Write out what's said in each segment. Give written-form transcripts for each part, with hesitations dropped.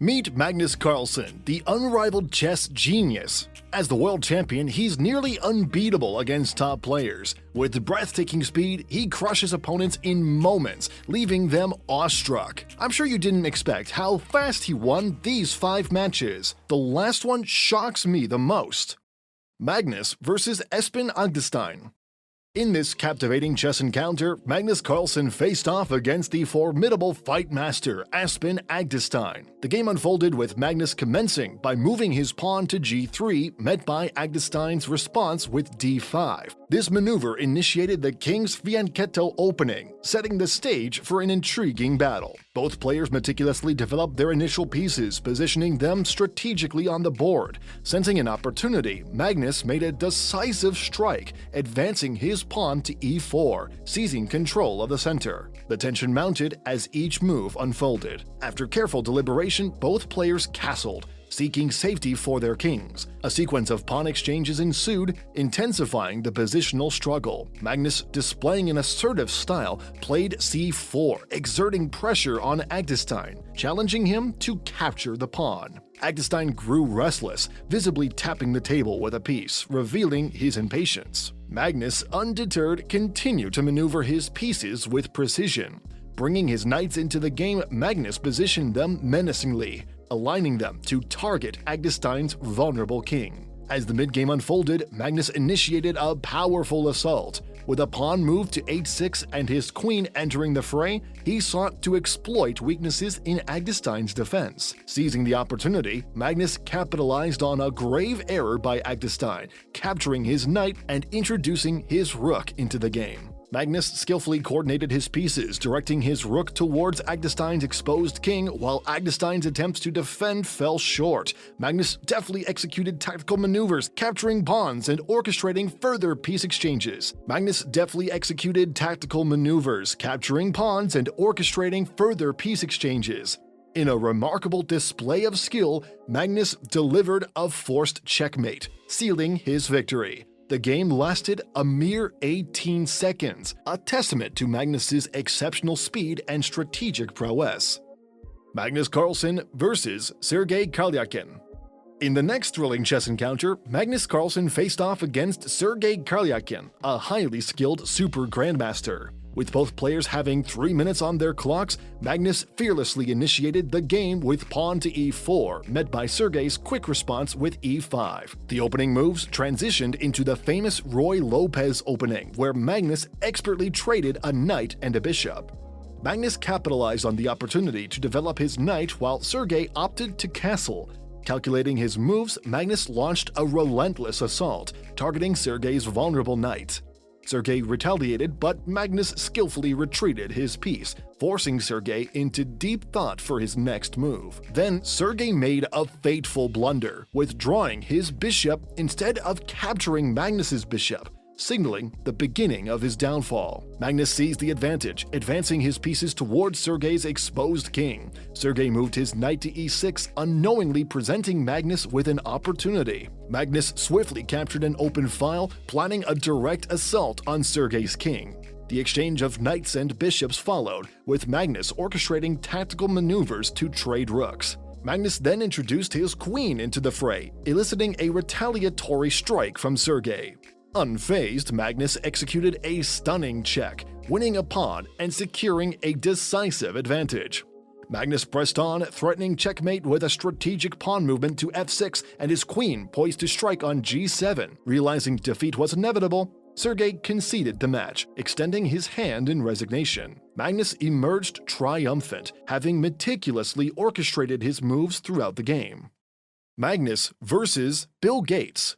Meet Magnus Carlsen, the unrivaled chess genius. As the world champion, he's nearly unbeatable against top players. With breathtaking speed, he crushes opponents in moments, leaving them awestruck. I'm sure you didn't expect how fast he won these 5 matches. The last one shocks me the most. Magnus vs. Espin Augustine. In this captivating chess encounter, Magnus Carlsen faced off against the formidable fight master Espin Augustine. The game unfolded with Magnus commencing by moving his pawn to g3, met by Augustine's response with d5. This maneuver initiated the king's fianchetto opening, setting the stage for an intriguing battle. Both players meticulously developed their initial pieces, positioning them strategically on the board. Sensing an opportunity, Magnus made a decisive strike, advancing his pawn to e4, seizing control of the center. The tension mounted as each move unfolded. After careful deliberation, both players castled, seeking safety for their kings. A sequence of pawn exchanges ensued, intensifying the positional struggle. Magnus, displaying an assertive style, played c4, exerting pressure on Augustine, challenging him to capture the pawn. Augustine grew restless, visibly tapping the table with a piece, revealing his impatience. Magnus, undeterred, continued to maneuver his pieces with precision. Bringing his knights into the game, Magnus positioned them menacingly, aligning them to target Augustine's vulnerable king. As the mid-game unfolded, Magnus initiated a powerful assault. With a pawn moved to h6 and his queen entering the fray, he sought to exploit weaknesses in Augustine's defense. Seizing the opportunity, Magnus capitalized on a grave error by Augustine, capturing his knight and introducing his rook into the game. Magnus skillfully coordinated his pieces, directing his rook towards Augustine's exposed king, while Augustine's attempts to defend fell short. Magnus deftly executed tactical maneuvers, capturing pawns and orchestrating further piece exchanges. In a remarkable display of skill, Magnus delivered a forced checkmate, sealing his victory. The game lasted a mere 18 seconds, a testament to Magnus's exceptional speed and strategic prowess. Magnus Carlsen vs. Sergey Karjakin. In the next thrilling chess encounter, Magnus Carlsen faced off against Sergey Karjakin, a highly skilled super grandmaster. With both players having 3 minutes on their clocks, Magnus fearlessly initiated the game with pawn to e4, met by Sergey's quick response with e5. The opening moves transitioned into the famous Roy Lopez opening, where Magnus expertly traded a knight and a bishop. Magnus capitalized on the opportunity to develop his knight while Sergey opted to castle. Calculating his moves, Magnus launched a relentless assault, targeting Sergey's vulnerable knight. Sergey retaliated, but Magnus skillfully retreated his piece, forcing Sergey into deep thought for his next move. Then Sergey made a fateful blunder, withdrawing his bishop instead of capturing Magnus's bishop, signaling the beginning of his downfall. Magnus seized the advantage, advancing his pieces towards Sergey's exposed king. Sergey moved his knight to e6, unknowingly presenting Magnus with an opportunity. Magnus swiftly captured an open file, planning a direct assault on Sergey's king. The exchange of knights and bishops followed, with Magnus orchestrating tactical maneuvers to trade rooks. Magnus then introduced his queen into the fray, eliciting a retaliatory strike from Sergey. Unfazed, Magnus executed a stunning check, winning a pawn and securing a decisive advantage. Magnus pressed on, threatening checkmate with a strategic pawn movement to f6 and his queen poised to strike on g7. Realizing defeat was inevitable, Sergey conceded the match, extending his hand in resignation. Magnus emerged triumphant, having meticulously orchestrated his moves throughout the game. Magnus vs. Bill Gates.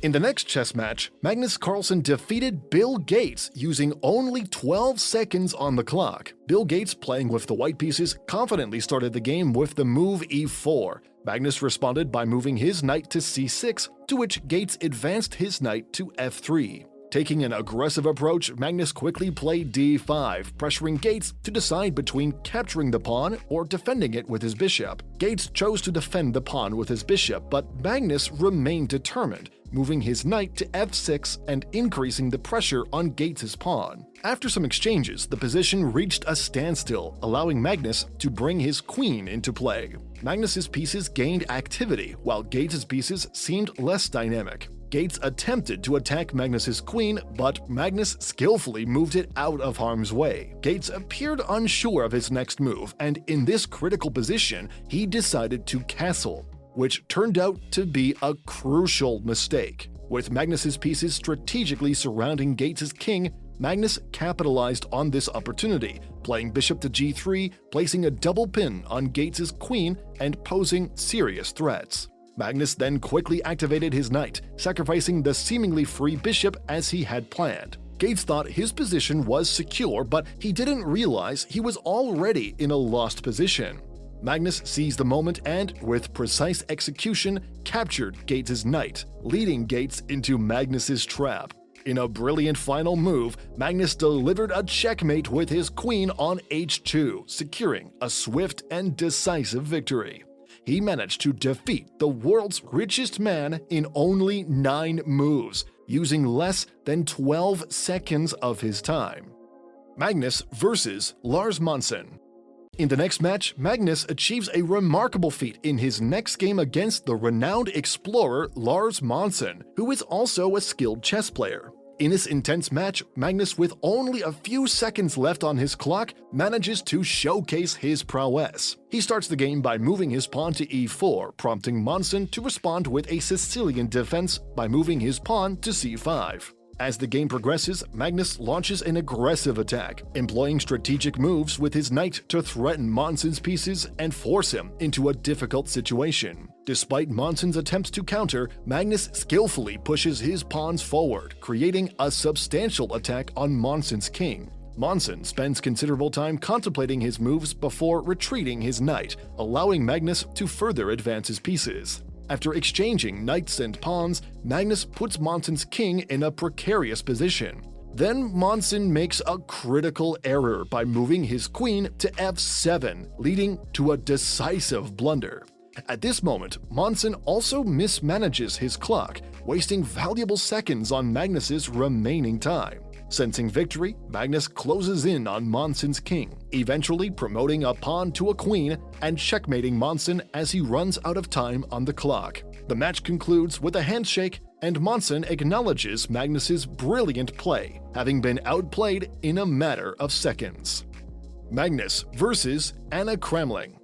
In the next chess match, Magnus Carlsen defeated Bill Gates using only 12 seconds on the clock. Bill Gates, playing with the white pieces, confidently started the game with the move e4. Magnus responded by moving his knight to c6, to which Gates advanced his knight to f3. Taking an aggressive approach, Magnus quickly played d5, pressuring Gates to decide between capturing the pawn or defending it with his bishop. Gates chose to defend the pawn with his bishop, but Magnus remained determined, moving his knight to f6 and increasing the pressure on Gates's pawn. After some exchanges, the position reached a standstill, allowing Magnus to bring his queen into play. Magnus's pieces gained activity, while Gates' pieces seemed less dynamic. Gates attempted to attack Magnus's queen, but Magnus skillfully moved it out of harm's way. Gates appeared unsure of his next move, and in this critical position, he decided to castle, which turned out to be a crucial mistake. With Magnus's pieces strategically surrounding Gates' king, Magnus capitalized on this opportunity, playing bishop to g3, placing a double pin on Gates' queen and posing serious threats. Magnus then quickly activated his knight, sacrificing the seemingly free bishop as he had planned. Gates thought his position was secure, but he didn't realize he was already in a lost position. Magnus seized the moment and, with precise execution, captured Gates' knight, leading Gates into Magnus's trap. In a brilliant final move, Magnus delivered a checkmate with his queen on h2, securing a swift and decisive victory. He managed to defeat the world's richest man in only 9 moves, using less than 12 seconds of his time. Magnus versus Lars Monson. In the next match, Magnus achieves a remarkable feat in his next game against the renowned explorer Lars Monson, who is also a skilled chess player. In this intense match, Magnus, with only a few seconds left on his clock, manages to showcase his prowess. He starts the game by moving his pawn to e4, prompting Monson to respond with a Sicilian defense by moving his pawn to c5. As the game progresses, Magnus launches an aggressive attack, employing strategic moves with his knight to threaten Monson's pieces and force him into a difficult situation. Despite Monson's attempts to counter, Magnus skillfully pushes his pawns forward, creating a substantial attack on Monson's king. Monson spends considerable time contemplating his moves before retreating his knight, allowing Magnus to further advance his pieces. After exchanging knights and pawns, Magnus puts Monson's king in a precarious position. Then Monson makes a critical error by moving his queen to f7, leading to a decisive blunder. At this moment, Monson also mismanages his clock, wasting valuable seconds on Magnus's remaining time. Sensing victory, Magnus closes in on Monson's king, eventually promoting a pawn to a queen and checkmating Monson as he runs out of time on the clock. The match concludes with a handshake, and Monson acknowledges Magnus's brilliant play, having been outplayed in a matter of seconds. Magnus versus Anna Kremling.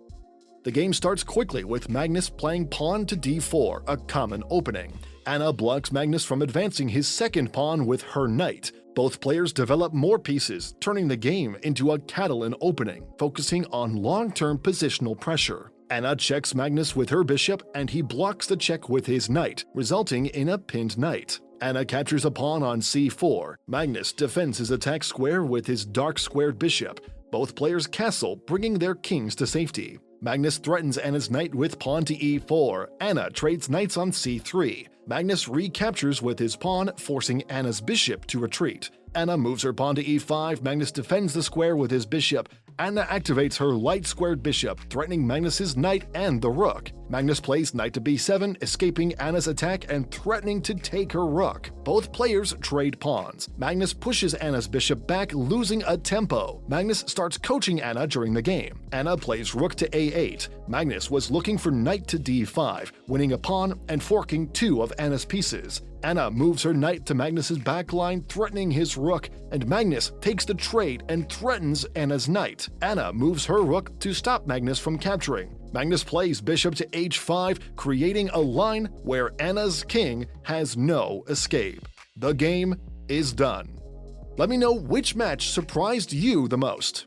The game starts quickly with Magnus playing pawn to d4, a common opening. Anna blocks Magnus from advancing his second pawn with her knight. Both players develop more pieces, turning the game into a Catalan opening, focusing on long-term positional pressure. Anna checks Magnus with her bishop, and he blocks the check with his knight, resulting in a pinned knight. Anna captures a pawn on c4. Magnus defends his attack square with his dark-squared bishop. Both players castle, bringing their kings to safety. Magnus threatens Anna's knight with pawn to e4. Anna trades knights on c3. Magnus recaptures with his pawn, forcing Anna's bishop to retreat. Anna moves her pawn to e5. Magnus defends the square with his bishop. Anna activates her light-squared bishop, threatening Magnus's knight and the rook. Magnus plays knight to b7, escaping Anna's attack and threatening to take her rook. Both players trade pawns. Magnus pushes Anna's bishop back, losing a tempo. Magnus starts coaching Anna during the game. Anna plays rook to a8. Magnus was looking for knight to d5, winning a pawn and forking 2 of Anna's pieces. Anna moves her knight to Magnus's backline, threatening his rook, and Magnus takes the trade and threatens Anna's knight. Anna moves her rook to stop Magnus from capturing. Magnus plays bishop to h5, creating a line where Anna's king has no escape. The game is done. Let me know which match surprised you the most.